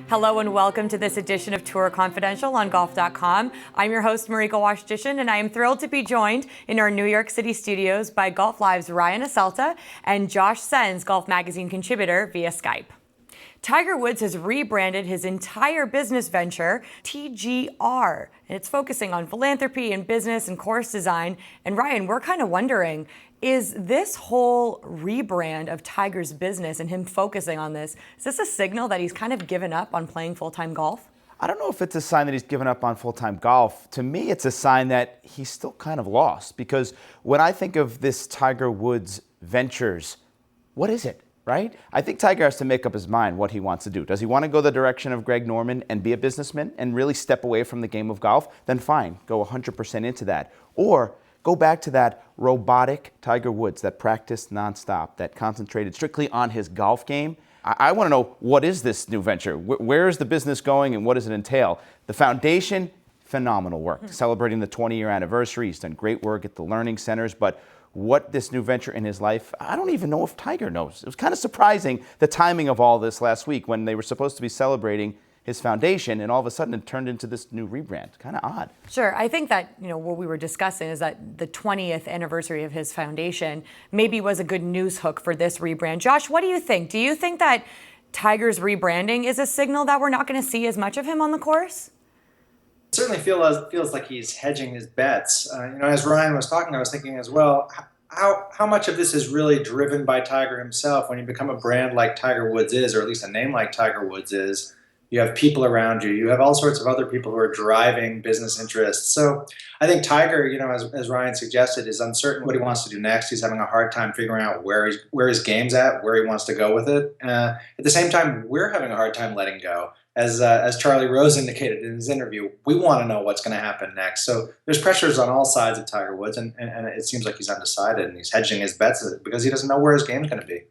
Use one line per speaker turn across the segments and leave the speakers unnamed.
Hello and welcome to this edition of Tour Confidential on Golf.com. I'm your host, Marika Washdishan, and I am thrilled to be joined in our New York City studios by Golf Live's Ryan Aselta and Josh Sens, Golf Magazine contributor, via Skype. Tiger Woods has rebranded his entire business venture, TGR, and it's focusing on philanthropy and business and course design. And Ryan, we're kind of wondering, is this whole rebrand of Tiger's business and him focusing on this, is this a signal that he's kind of given up on playing full-time golf?
I don't know if it's a sign that he's given up on full-time golf. To me, it's a sign that he's still kind of lost, because when I think of this Tiger Woods ventures, what is it, right? I think Tiger has to make up his mind what he wants to do. Does he want to go the direction of Greg Norman and be a businessman and really step away from the game of golf? Then fine, go 100% into that. Or go back to that robotic Tiger Woods that practiced nonstop, that concentrated strictly on his golf game. I want to know, what is this new venture? Where is the business going and what does it entail? The foundation, phenomenal work. Celebrating the 20-year anniversary. He's done great work at the learning centers, but what this new venture in his life, I don't even know if Tiger knows. It was kind of surprising, the timing of all this last week when they were supposed to be celebrating his foundation, and all of a sudden it turned into this new rebrand. Kind of odd.
Sure. I think that, what we were discussing is that the 20th anniversary of his foundation maybe was a good news hook for this rebrand. Josh, what do you think? Do you think that Tiger's rebranding is a signal that we're not going to see as much of him on the course?
It certainly feels like he's hedging his bets. As Ryan was talking, I was thinking as well, how much of this is really driven by Tiger himself? When you become a brand like Tiger Woods is, or at least a name like Tiger Woods is, you have people around you. You have all sorts of other people who are driving business interests. So I think Tiger, as Ryan suggested, is uncertain what he wants to do next. He's having a hard time figuring out where his game's at, where he wants to go with it. At the same time, we're having a hard time letting go. As Charlie Rose indicated in his interview, we want to know what's going to happen next. So there's pressures on all sides of Tiger Woods, and it seems like he's undecided, and he's hedging his bets because he doesn't know where his game's going to be.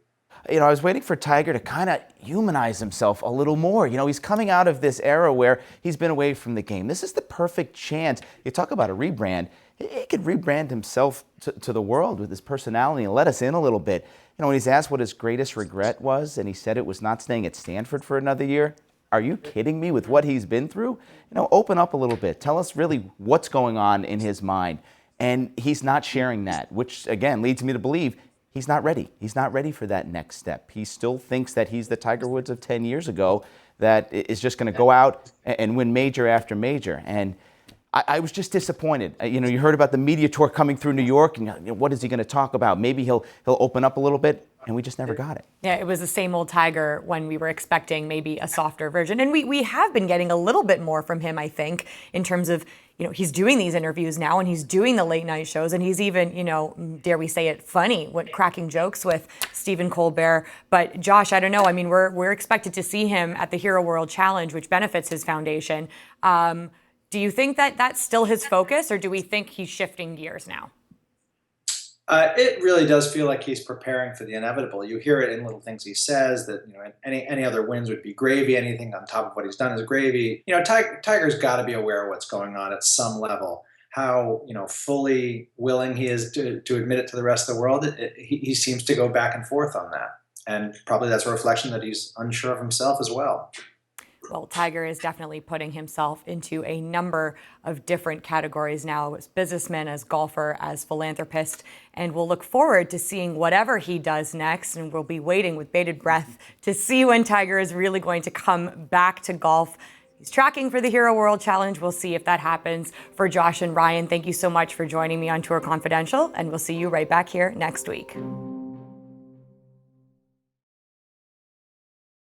I was waiting for Tiger to kind of humanize himself a little more. He's coming out of this era where he's been away from the game. This is the perfect chance. You talk about a rebrand. He could rebrand himself to the world with his personality and let us in a little bit. When he's asked what his greatest regret was, and he said it was not staying at Stanford for another year. Are you kidding me with what he's been through? Open up a little bit. Tell us really what's going on in his mind. And he's not sharing that, which again leads me to believe he's not ready. He's not ready for that next step. He still thinks that he's the Tiger Woods of 10 years ago that is just going to go out and win major after major. And I was just disappointed. You heard about the media tour coming through New York, and what is he going to talk about? Maybe he'll open up a little bit, and we just never got it.
Yeah, it was the same old Tiger when we were expecting maybe a softer version. And we have been getting a little bit more from him, I think, in terms of, he's doing these interviews now, and he's doing the late night shows, and he's even, dare we say it, funny, cracking jokes with Stephen Colbert. But Josh, I don't know. I mean, we're expected to see him at the Hero World Challenge, which benefits his foundation. Do you think that that's still his focus, or do we think he's shifting gears now?
It really does feel like he's preparing for the inevitable. You hear it in little things he says that any other wins would be gravy. Anything on top of what he's done is gravy. Tiger's got to be aware of what's going on at some level. How fully willing he is to admit it to the rest of the world. He seems to go back and forth on that, and probably that's a reflection that he's unsure of himself as well.
Well, Tiger is definitely putting himself into a number of different categories now, as businessman, as golfer, as philanthropist, and we'll look forward to seeing whatever he does next, and we'll be waiting with bated breath to see when Tiger is really going to come back to golf. He's tracking for the Hero World Challenge. We'll see if that happens. For Josh and Ryan, thank you so much for joining me on Tour Confidential, and we'll see you right back here next week.